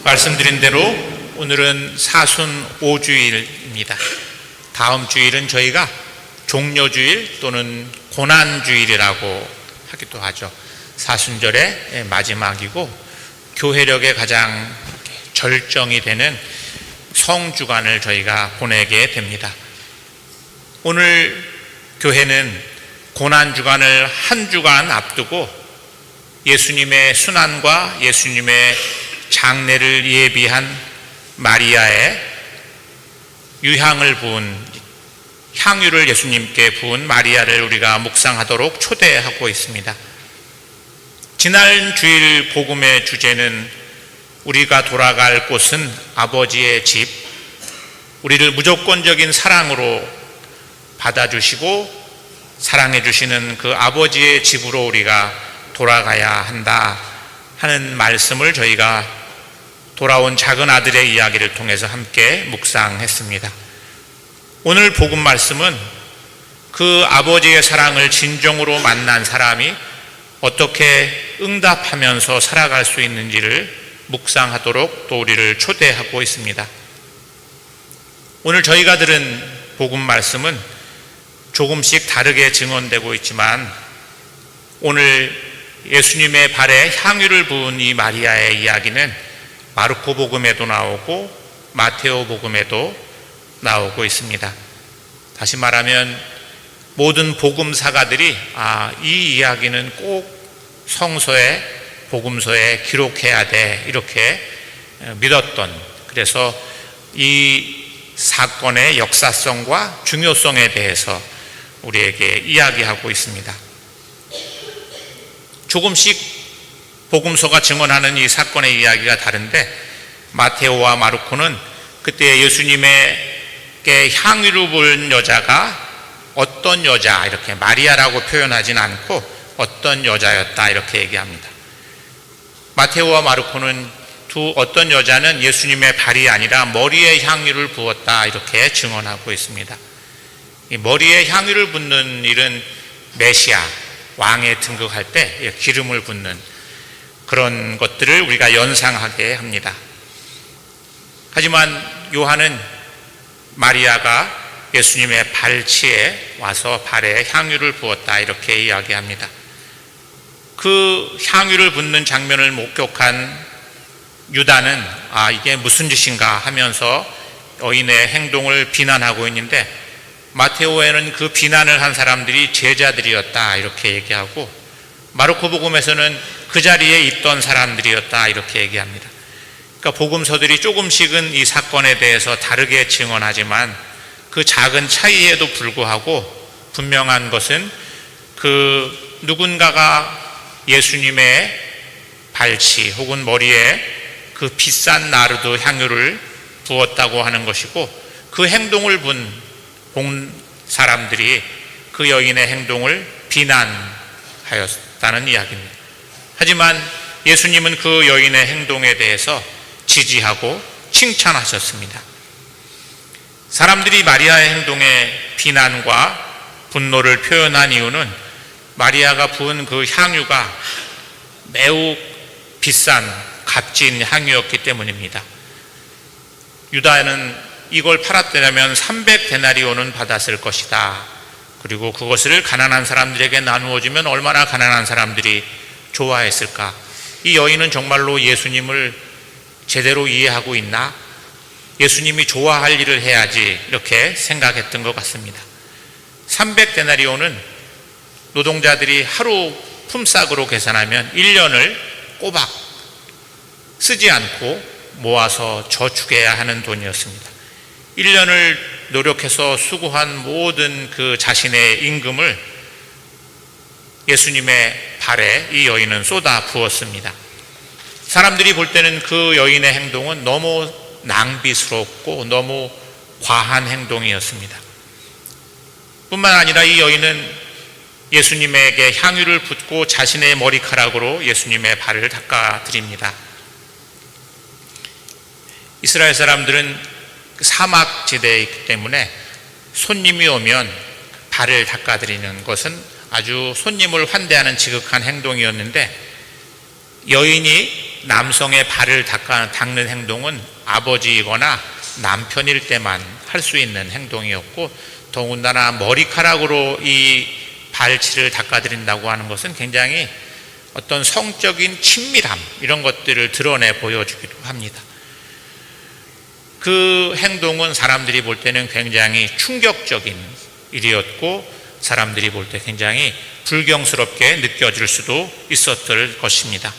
말씀드린 대로 오늘은 사순 5주일입니다. 다음 주일은 저희가 종려주일 또는 고난주일이라고 하기도 하죠. 사순절의 마지막이고 교회력의 가장 절정이 되는 성주간을 저희가 보내게 됩니다. 오늘 교회는 고난주간을 한 주간 앞두고 예수님의 순환과 예수님의 장례를 예비한 마리아의 유향을 부은 향유를 예수님께 부은 마리아를 우리가 묵상하도록 초대하고 있습니다. 지난 주일 복음의 주제는 우리가 돌아갈 곳은 아버지의 집, 우리를 무조건적인 사랑으로 받아주시고 사랑해 주시는 그 아버지의 집으로 우리가 돌아가야 한다 하는 말씀을 저희가 돌아온 작은 아들의 이야기를 통해서 함께 묵상했습니다. 오늘 복음 말씀은 그 아버지의 사랑을 진정으로 만난 사람이 어떻게 응답하면서 살아갈 수 있는지를 묵상하도록 또 우리를 초대하고 있습니다. 오늘 저희가 들은 복음 말씀은 조금씩 다르게 증언되고 있지만 오늘 예수님의 발에 향유를 부은 이 마리아의 이야기는 마르코 복음에도 나오고 마테오 복음에도 나오고 있습니다. 다시 말하면 모든 복음사가들이 이 이야기는 꼭 성서에 복음서에 기록해야 돼 이렇게 믿었던, 그래서 이 사건의 역사성과 중요성에 대해서 우리에게 이야기하고 있습니다. 조금씩 복음서가 증언하는 이 사건의 이야기가 다른데 마테오와 마르코는 그때 예수님에게 향유를 부은 여자가 어떤 여자, 이렇게 마리아라고 표현하진 않고 어떤 여자였다 이렇게 얘기합니다. 마테오와 마르코는 어떤 여자는 예수님의 발이 아니라 머리에 향유를 부었다 이렇게 증언하고 있습니다. 이 머리에 향유를 붓는 일은 메시아, 왕에 등극할 때 기름을 붓는 그런 것들을 우리가 연상하게 합니다. 하지만 요한은 마리아가 예수님의 발치에 와서 발에 향유를 부었다 이렇게 이야기합니다. 그 향유를 붓는 장면을 목격한 유다는 이게 무슨 짓인가 하면서 여인의 행동을 비난하고 있는데 마테오에는 그 비난을 한 사람들이 제자들이었다 이렇게 얘기하고 마르코 복음에서는 그 자리에 있던 사람들이었다 이렇게 얘기합니다. 그러니까 복음서들이 조금씩은 이 사건에 대해서 다르게 증언하지만 그 작은 차이에도 불구하고 분명한 것은 그 누군가가 예수님의 발치 혹은 머리에 그 비싼 나르도 향유를 부었다고 하는 것이고 그 행동을 본 사람들이 그 여인의 행동을 비난하였다는 이야기입니다. 하지만 예수님은 그 여인의 행동에 대해서 지지하고 칭찬하셨습니다. 사람들이 마리아의 행동에 비난과 분노를 표현한 이유는 마리아가 부은 그 향유가 매우 비싼 값진 향유였기 때문입니다. 유다는 이걸 팔았더라면 300데나리온은 받았을 것이다. 그리고 그것을 가난한 사람들에게 나누어 주면 얼마나 가난한 사람들이 좋아했을까. 이 여인은 정말로 예수님을 제대로 이해하고 있나? 예수님이 좋아할 일을 해야지 이렇게 생각했던 것 같습니다. 300데나리온은 노동자들이 하루 품삯으로 계산하면 1년을 꼬박 쓰지 않고 모아서 저축해야 하는 돈이었습니다. 1년을 노력해서 수고한 모든 그 자신의 임금을 예수님의 발에 이 여인은 쏟아 부었습니다. 사람들이 볼 때는 그 여인의 행동은 너무 낭비스럽고 너무 과한 행동이었습니다. 뿐만 아니라 이 여인은 예수님에게 향유를 붓고 자신의 머리카락으로 예수님의 발을 닦아드립니다. 이스라엘 사람들은 사막지대에 있기 때문에 손님이 오면 발을 닦아드리는 것은 아주 손님을 환대하는 지극한 행동이었는데 여인이 남성의 발을 닦는 행동은 아버지이거나 남편일 때만 할 수 있는 행동이었고, 더군다나 머리카락으로 이 발치를 닦아드린다고 하는 것은 굉장히 어떤 성적인 친밀함, 이런 것들을 드러내 보여주기도 합니다. 그 행동은 사람들이 볼 때는 굉장히 충격적인 일이었고, 사람들이 볼 때 굉장히 불경스럽게 느껴질 수도 있었을 것입니다.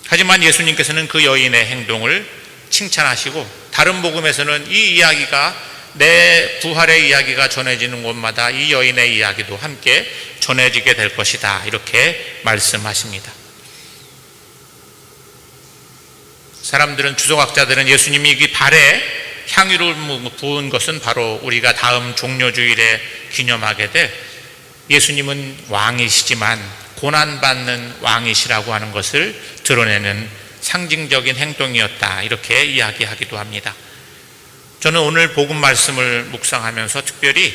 하지만 예수님께서는 그 여인의 행동을 칭찬하시고, 다른 복음에서는 이 이야기가, 내 부활의 이야기가 전해지는 곳마다 이 여인의 이야기도 함께 전해지게 될 것이다, 이렇게 말씀하십니다. 사람들은, 주석학자들은 예수님이 이 발에 향유를 부은 것은 바로 우리가 다음 종려주일에 기념하게 될, 예수님은 왕이시지만 고난받는 왕이시라고 하는 것을 드러내는 상징적인 행동이었다, 이렇게 이야기하기도 합니다. 저는 오늘 복음 말씀을 묵상하면서 특별히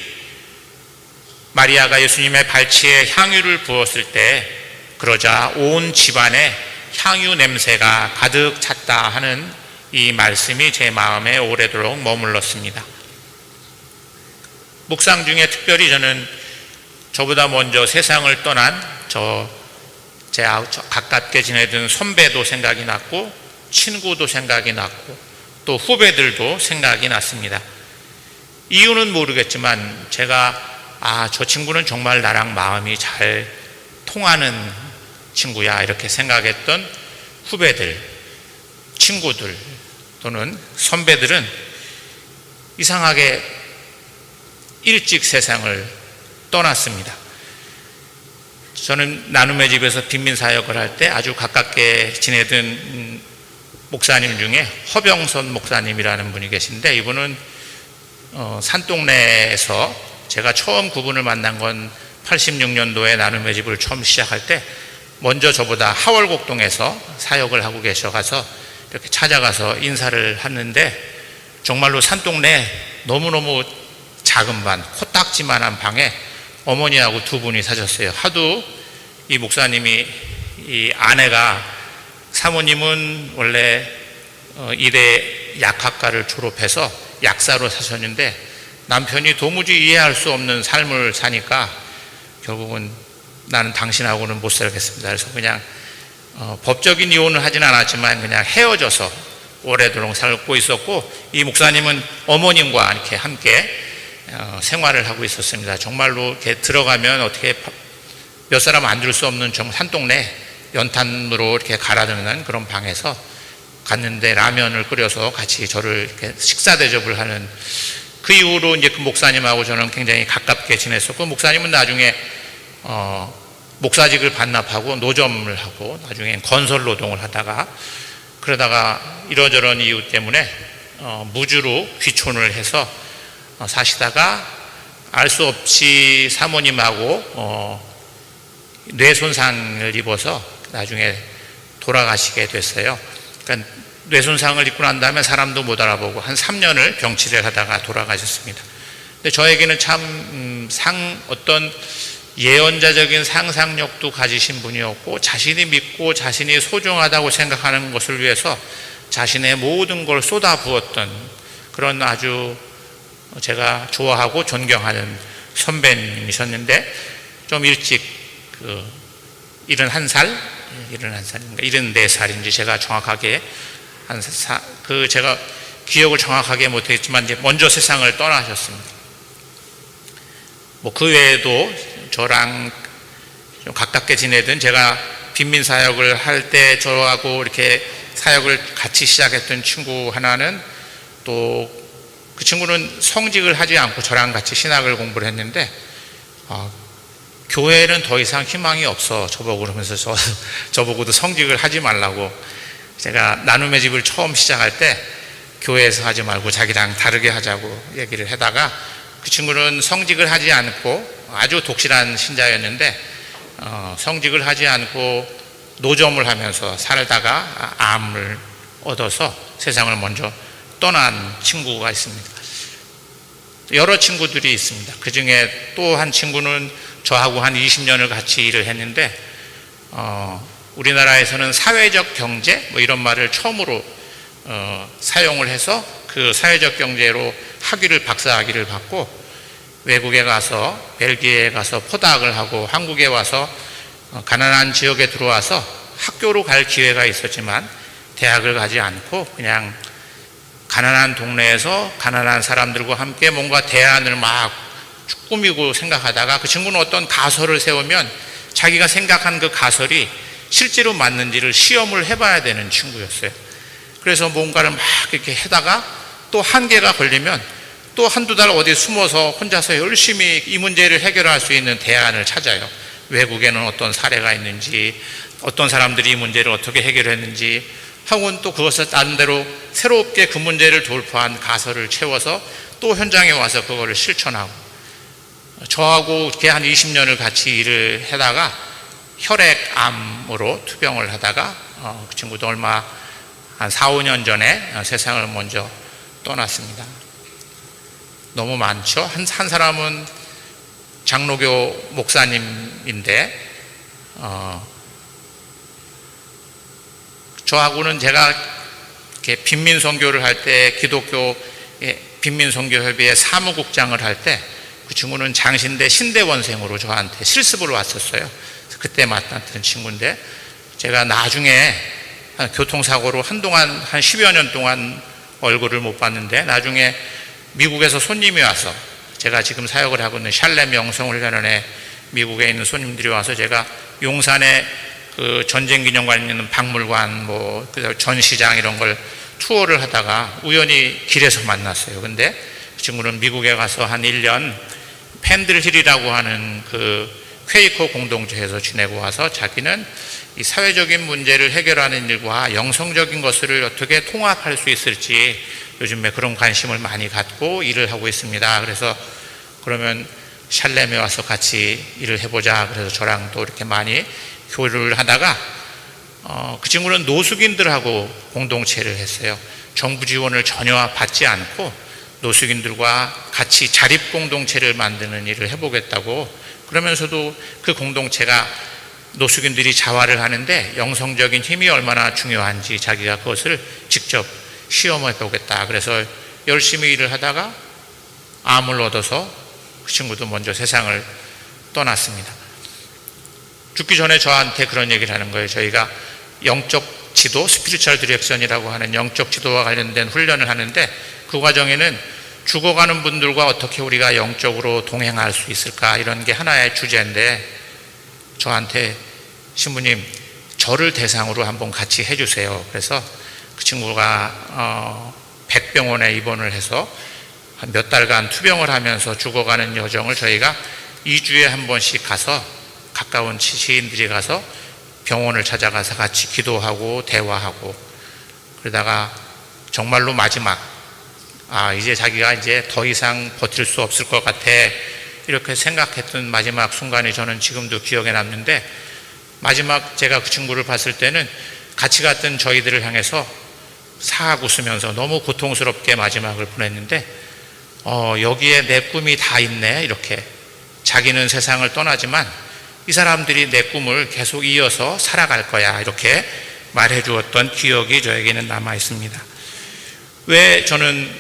마리아가 예수님의 발치에 향유를 부었을 때, 그러자 온 집안에 향유 냄새가 가득 찼다 하는 이 말씀이 제 마음에 오래도록 머물렀습니다. 묵상 중에 특별히 저는 저보다 먼저 세상을 떠난 제 가깝게 지내던 선배도 생각이 났고, 친구도 생각이 났고, 또 후배들도 생각이 났습니다. 이유는 모르겠지만 제가 저 친구는 정말 나랑 마음이 잘 통하는 친구야, 이렇게 생각했던 후배들, 친구들 또는 선배들은 이상하게 일찍 세상을 떠났습니다. 저는 나눔의 집에서 빈민사역을 할 때 아주 가깝게 지내던 목사님 중에 허병선 목사님이라는 분이 계신데, 이분은 산동네에서, 제가 처음 그분을 만난 건 86년도에 나눔의 집을 처음 시작할 때 먼저 저보다 하월곡동에서 사역을 하고 계셔가서 이렇게 찾아가서 인사를 하는데, 정말로 산동네 너무너무 작은 방, 코딱지만한 방에 어머니하고 두 분이 사셨어요. 하도 이 목사님이, 이 아내가, 사모님은 원래 이대 약학과를 졸업해서 약사로 사셨는데 남편이 도무지 이해할 수 없는 삶을 사니까 결국은 나는 당신하고는 못 살겠습니다. 그래서 그냥 법적인 이혼을 하진 않았지만 그냥 헤어져서 오래도록 살고 있었고, 이 목사님은 어머님과 이렇게 함께 생활을 하고 있었습니다. 정말로 이렇게 들어가면 어떻게 몇 사람 앉을 수 없는 산동네 연탄으로 이렇게 갈아드는 그런 방에서 갔는데, 라면을 끓여서 같이 저를 이렇게 식사 대접을 하는, 그 이후로 이제 그 목사님하고 저는 굉장히 가깝게 지냈었고, 목사님은 나중에 목사직을 반납하고 노점을 하고 나중에 건설 노동을 하다가, 그러다가 이러저런 이유 때문에 무주로 귀촌을 해서 사시다가 알 수 없이 사모님하고 뇌손상을 입어서 나중에 돌아가시게 됐어요. 그러니까 뇌손상을 입고 난 다음에 사람도 못 알아보고 한 3년을 병치레를 하다가 돌아가셨습니다. 근데 저에게는 참 어떤 예언자적인 상상력도 가지신 분이었고, 자신이 믿고 자신이 소중하다고 생각하는 것을 위해서 자신의 모든 걸 쏟아부었던 그런 아주 제가 좋아하고 존경하는 선배님이셨는데, 좀 일찍 71살인가 74살인지 제가 정확하게 제가 기억을 정확하게 못했지만 이제 먼저 세상을 떠나셨습니다. 그 외에도 저랑 좀 가깝게 지내던, 제가 빈민 사역을 할 때 저하고 이렇게 사역을 같이 시작했던 친구 하나는, 또 그 친구는 성직을 하지 않고 저랑 같이 신학을 공부를 했는데 교회는 더 이상 희망이 없어 저보고 그러면서 저보고도 성직을 하지 말라고, 제가 나눔의 집을 처음 시작할 때 교회에서 하지 말고 자기랑 다르게 하자고 얘기를 하다가, 그 친구는 성직을 하지 않고 아주 독실한 신자였는데 성직을 하지 않고 노점을 하면서 살다가 암을 얻어서 세상을 먼저 떠난 친구가 있습니다. 여러 친구들이 있습니다. 그 중에 또 한 친구는 저하고 한 20년을 같이 일을 했는데 우리나라에서는 사회적 경제 뭐 이런 말을 처음으로 사용을 해서 그 사회적 경제로 학위를 박사학위를 받고 외국에 가서 벨기에에 가서 포닥을 하고 한국에 와서 가난한 지역에 들어와서 학교로 갈 기회가 있었지만 대학을 가지 않고 그냥 가난한 동네에서 가난한 사람들과 함께 뭔가 대안을 막 꾸미고 생각하다가 그 친구는 어떤 가설을 세우면 자기가 생각한 그 가설이 실제로 맞는지를 시험을 해봐야 되는 친구였어요. 그래서 뭔가를 막 이렇게 하다가 또 한계가 걸리면 또 한두 달 어디 숨어서 혼자서 열심히 이 문제를 해결할 수 있는 대안을 찾아요. 외국에는 어떤 사례가 있는지, 어떤 사람들이 이 문제를 어떻게 해결했는지 하고는 또 그것을 나름대로 새롭게 그 문제를 돌파한 가설을 채워서 또 현장에 와서 그거를 실천하고, 저하고 이렇게 한 20년을 같이 일을 하다가 혈액암으로 투병을 하다가 그 친구도 얼마 한 4, 5년 전에 세상을 먼저 떠났습니다. 너무 많죠. 한 사람은 장로교 목사님인데 저하고는 제가 이렇게 빈민선교를 할 때 기독교 빈민선교협의회 사무국장을 할 때 그 친구는 장신대 신대원생으로 저한테 실습을 왔었어요. 그때 만났던 친구인데 제가 나중에 교통사고로 한동안 한 10여 년 동안 얼굴을 못 봤는데 나중에 미국에서 손님이 와서 제가 지금 사역을 하고 있는 샬렘 영성훈련원에 미국에 있는 손님들이 와서 제가 용산에 그 전쟁기념관 있는 박물관 뭐 전시장 이런 걸 투어를 하다가 우연히 길에서 만났어요. 근데 그 친구는 미국에 가서 한 1년 팬들힐이라고 하는 그 퀘이커 공동체에서 지내고 와서 자기는 이 사회적인 문제를 해결하는 일과 영성적인 것을 어떻게 통합할 수 있을지 요즘에 그런 관심을 많이 갖고 일을 하고 있습니다. 그래서 그러면 샬렘에 와서 같이 일을 해보자. 그래서 저랑 또 이렇게 많이 교류를 하다가 그 친구는 노숙인들하고 공동체를 했어요. 정부 지원을 전혀 받지 않고 노숙인들과 같이 자립공동체를 만드는 일을 해보겠다고, 그러면서도 그 공동체가 노숙인들이 자활을 하는데 영성적인 힘이 얼마나 중요한지 자기가 그것을 직접 시험해 보겠다. 그래서 열심히 일을 하다가 암을 얻어서 그 친구도 먼저 세상을 떠났습니다. 죽기 전에 저한테 그런 얘기를 하는 거예요. 저희가 영적 지도, 스피리추얼 디렉션이라고 하는 영적 지도와 관련된 훈련을 하는데 그 과정에는 죽어가는 분들과 어떻게 우리가 영적으로 동행할 수 있을까, 이런 게 하나의 주제인데 저한테 신부님 저를 대상으로 한번 같이 해주세요. 그래서 그 친구가 백병원에 입원을 해서 한 몇 달간 투병을 하면서 죽어가는 여정을 저희가 2주에 한 번씩 가서 가까운 지인들이 가서 병원을 찾아가서 같이 기도하고 대화하고 그러다가 정말로 마지막 이제 자기가 이제 더 이상 버틸 수 없을 것 같아 이렇게 생각했던 마지막 순간이 저는 지금도 기억에 남는데, 마지막 제가 그 친구를 봤을 때는 같이 갔던 저희들을 향해서 싹 웃으면서 너무 고통스럽게 마지막을 보냈는데 여기에 내 꿈이 다 있네, 이렇게 자기는 세상을 떠나지만 이 사람들이 내 꿈을 계속 이어서 살아갈 거야, 이렇게 말해 주었던 기억이 저에게는 남아 있습니다. 왜 저는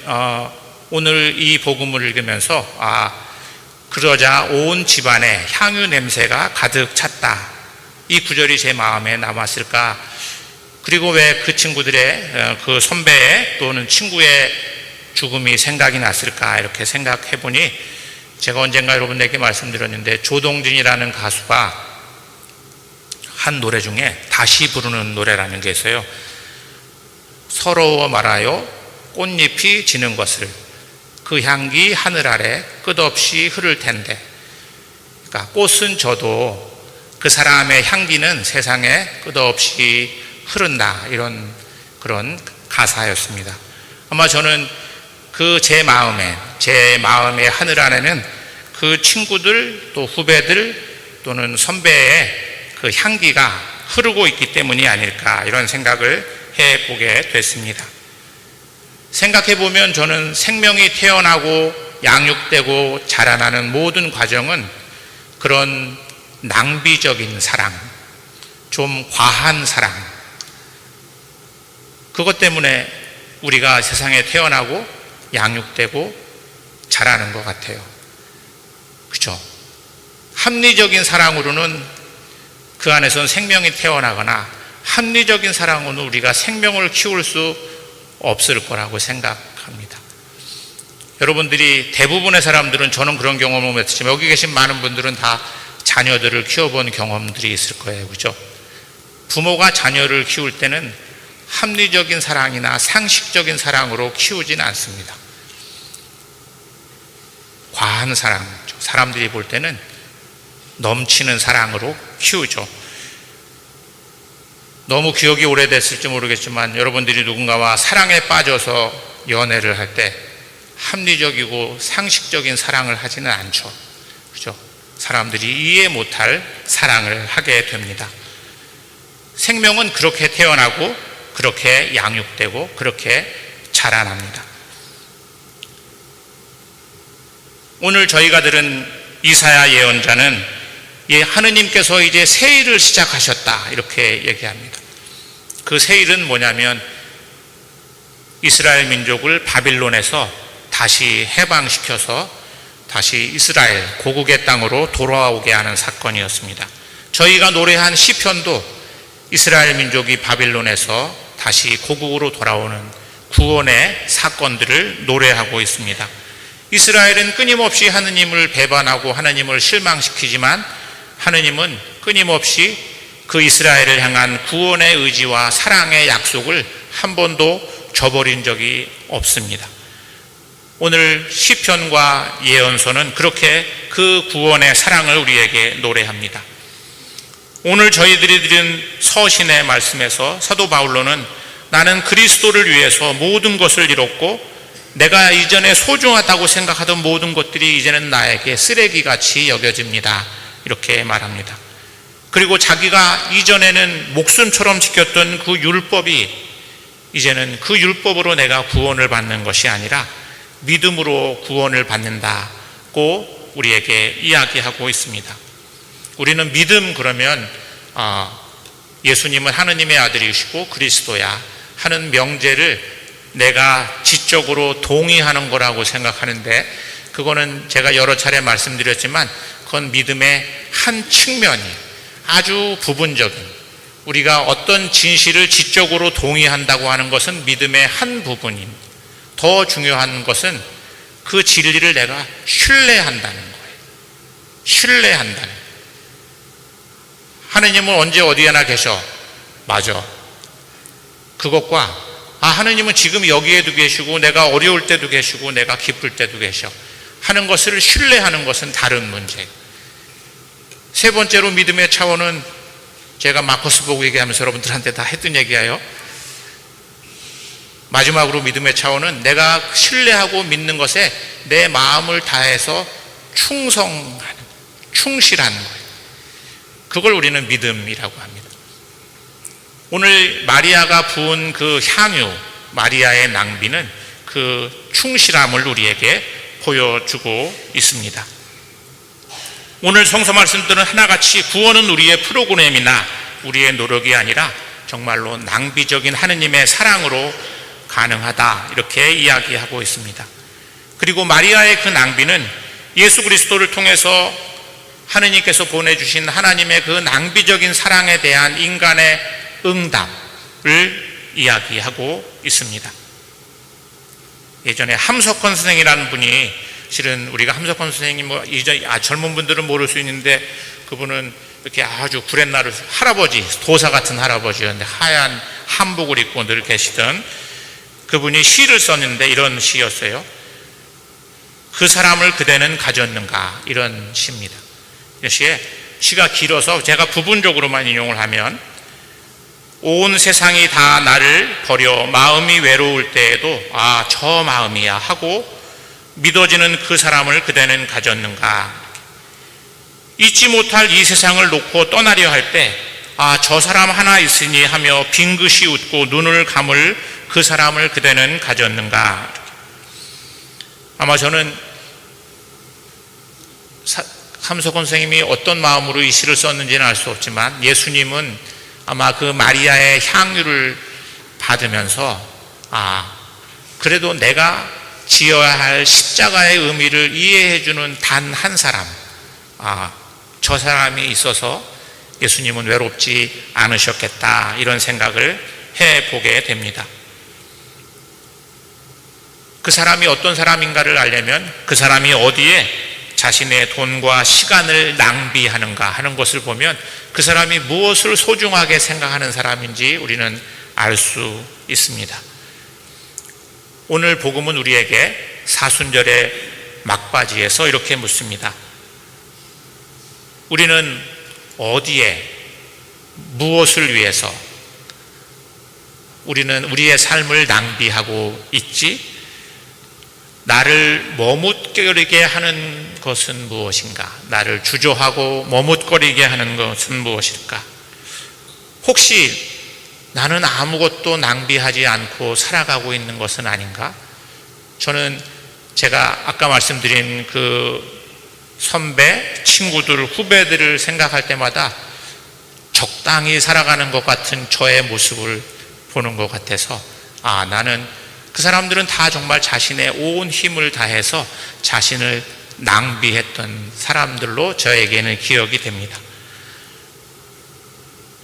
오늘 이 복음을 읽으면서 그러자 온 집안에 향유 냄새가 가득 찼다, 이 구절이 제 마음에 남았을까? 그리고 왜 그 친구들의 그 선배의 또는 친구의 죽음이 생각이 났을까, 이렇게 생각해 보니 제가 언젠가 여러분에게 말씀드렸는데 조동진이라는 가수가 한 노래 중에 다시 부르는 노래라는 게 있어요. 서러워 말아요 꽃잎이 지는 것을, 그 향기 하늘 아래 끝없이 흐를 텐데. 그러니까 꽃은 져도 그 사람의 향기는 세상에 끝없이 흐른다, 이런 그런 가사였습니다. 아마 저는 그 제 마음의 하늘 안에는 그 친구들 또 후배들 또는 선배의 그 향기가 흐르고 있기 때문이 아닐까, 이런 생각을 해보게 됐습니다. 생각해보면 저는 생명이 태어나고 양육되고 자라나는 모든 과정은 그런 낭비적인 사랑, 좀 과한 사랑, 그것 때문에 우리가 세상에 태어나고 양육되고 자라는 것 같아요. 그렇죠? 합리적인 사랑으로는 그 안에선 생명이 태어나거나 합리적인 사랑으로는 우리가 생명을 키울 수 없을 거라고 생각합니다. 여러분들이 대부분의 사람들은, 저는 그런 경험을 했지만 여기 계신 많은 분들은 다 자녀들을 키워본 경험들이 있을 거예요. 그렇죠? 부모가 자녀를 키울 때는 합리적인 사랑이나 상식적인 사랑으로 키우지는 않습니다. 과한 사랑, 사람들이 볼 때는 넘치는 사랑으로 키우죠. 너무 기억이 오래됐을지 모르겠지만 여러분들이 누군가와 사랑에 빠져서 연애를 할 때 합리적이고 상식적인 사랑을 하지는 않죠. 그렇죠? 사람들이 이해 못할 사랑을 하게 됩니다. 생명은 그렇게 태어나고 그렇게 양육되고 그렇게 자라납니다. 오늘 저희가 들은 이사야 예언자는 하느님께서 이제 새 일을 시작하셨다 이렇게 얘기합니다. 그 새 일은 뭐냐면 이스라엘 민족을 바빌론에서 다시 해방시켜서 다시 이스라엘 고국의 땅으로 돌아오게 하는 사건이었습니다. 저희가 노래한 시편도 이스라엘 민족이 바빌론에서 다시 고국으로 돌아오는 구원의 사건들을 노래하고 있습니다. 이스라엘은 끊임없이 하느님을 배반하고 하느님을 실망시키지만 하느님은 끊임없이 그 이스라엘을 향한 구원의 의지와 사랑의 약속을 한 번도 저버린 적이 없습니다. 오늘 시편과 예언서는 그렇게 그 구원의 사랑을 우리에게 노래합니다. 오늘 저희들이 들은 서신의 말씀에서 사도 바울로는 나는 그리스도를 위해서 모든 것을 잃었고 내가 이전에 소중하다고 생각하던 모든 것들이 이제는 나에게 쓰레기같이 여겨집니다. 이렇게 말합니다. 그리고 자기가 이전에는 목숨처럼 지켰던 그 율법이 이제는 그 율법으로 내가 구원을 받는 것이 아니라 믿음으로 구원을 받는다고 우리에게 이야기하고 있습니다. 우리는 믿음 그러면 예수님은 하느님의 아들이시고 그리스도야 하는 명제를 내가 지적으로 동의하는 거라고 생각하는데, 그거는 제가 여러 차례 말씀드렸지만 그건 믿음의 한 측면이 아주 부분적인, 우리가 어떤 진실을 지적으로 동의한다고 하는 것은 믿음의 한 부분입니다. 더 중요한 것은 그 진리를 내가 신뢰한다는 거예요. 신뢰한다는 거예요. 하느님은 언제 어디에나 계셔. 맞아. 그것과 하느님은 지금 여기에도 계시고 내가 어려울 때도 계시고 내가 기쁠 때도 계셔 하는 것을 신뢰하는 것은 다른 문제예요. 세 번째로 믿음의 차원은 제가 마커스 보고 얘기하면서 여러분들한테 다 했던 얘기예요. 마지막으로 믿음의 차원은 내가 신뢰하고 믿는 것에 내 마음을 다해서 충실하는 거예요. 그걸 우리는 믿음이라고 합니다. 오늘 마리아가 부은 그 향유, 마리아의 낭비는 그 충실함을 우리에게 보여주고 있습니다. 오늘 성서 말씀들은 하나같이 구원은 우리의 프로그램이나 우리의 노력이 아니라 정말로 낭비적인 하느님의 사랑으로 가능하다 이렇게 이야기하고 있습니다. 그리고 마리아의 그 낭비는 예수 그리스도를 통해서 하느님께서 보내주신 하나님의 그 낭비적인 사랑에 대한 인간의 응답을 이야기하고 있습니다. 예전에 함석헌 선생이라는 분이, 실은 우리가 함석헌 선생님 젊은 분들은 모를 수 있는데 그분은 이렇게 아주 구렛나루 할아버지, 도사 같은 할아버지였는데 하얀 한복을 입고 늘 계시던 그분이 시를 썼는데 이런 시였어요. 그 사람을 그대는 가졌는가, 이런 시입니다. 이 시가 길어서 제가 부분적으로만 인용을 하면, 온 세상이 다 나를 버려 마음이 외로울 때에도 저 마음이야 하고 믿어지는 그 사람을 그대는 가졌는가, 잊지 못할 이 세상을 놓고 떠나려 할 때 저 사람 하나 있으니 하며 빙긋이 웃고 눈을 감을 그 사람을 그대는 가졌는가. 아마 저는 함석헌 선생님이 어떤 마음으로 이 시를 썼는지는 알 수 없지만 예수님은 아마 그 마리아의 향유를 받으면서 그래도 내가 지어야 할 십자가의 의미를 이해해주는 단 한 사람, 저 사람이 있어서 예수님은 외롭지 않으셨겠다, 이런 생각을 해보게 됩니다. 그 사람이 어떤 사람인가를 알려면 그 사람이 어디에 자신의 돈과 시간을 낭비하는가 하는 것을 보면 그 사람이 무엇을 소중하게 생각하는 사람인지 우리는 알 수 있습니다. 오늘 복음은 우리에게 사순절의 막바지에서 이렇게 묻습니다. 우리는 어디에 무엇을 위해서 우리는 우리의 삶을 낭비하고 있지? 나를 머뭇거리게 하는 것은 무엇인가? 나를 주저하고 머뭇거리게 하는 것은 무엇일까? 혹시 나는 아무것도 낭비하지 않고 살아가고 있는 것은 아닌가? 저는 제가 아까 말씀드린 그 선배, 친구들, 후배들을 생각할 때마다 적당히 살아가는 것 같은 저의 모습을 보는 것 같아서 나는 그 사람들은 다 정말 자신의 온 힘을 다해서 자신을 낭비했던 사람들로 저에게는 기억이 됩니다.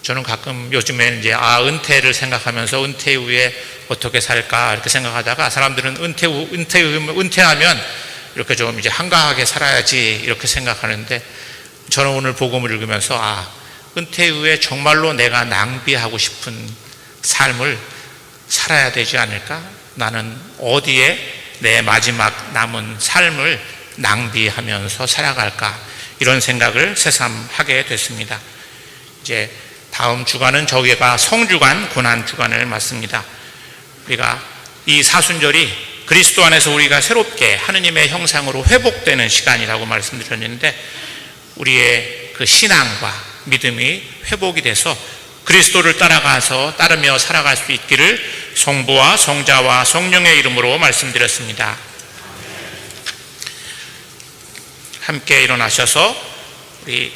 저는 가끔 요즘에는 이제 은퇴를 생각하면서 은퇴 후에 어떻게 살까 이렇게 생각하다가 사람들은 은퇴하면 이렇게 좀 이제 한가하게 살아야지 이렇게 생각하는데 저는 오늘 복음을 읽으면서 은퇴 후에 정말로 내가 낭비하고 싶은 삶을 살아야 되지 않을까? 나는 어디에 내 마지막 남은 삶을 낭비하면서 살아갈까? 이런 생각을 새삼 하게 됐습니다. 이제 다음 주간은 저희가 성주간, 고난주간을 맞습니다. 우리가 이 사순절이 그리스도 안에서 우리가 새롭게 하느님의 형상으로 회복되는 시간이라고 말씀드렸는데 우리의 그 신앙과 믿음이 회복이 돼서 그리스도를 따르며 살아갈 수 있기를 성부와 성자와 성령의 이름으로 말씀드렸습니다. 함께 일어나셔서 우리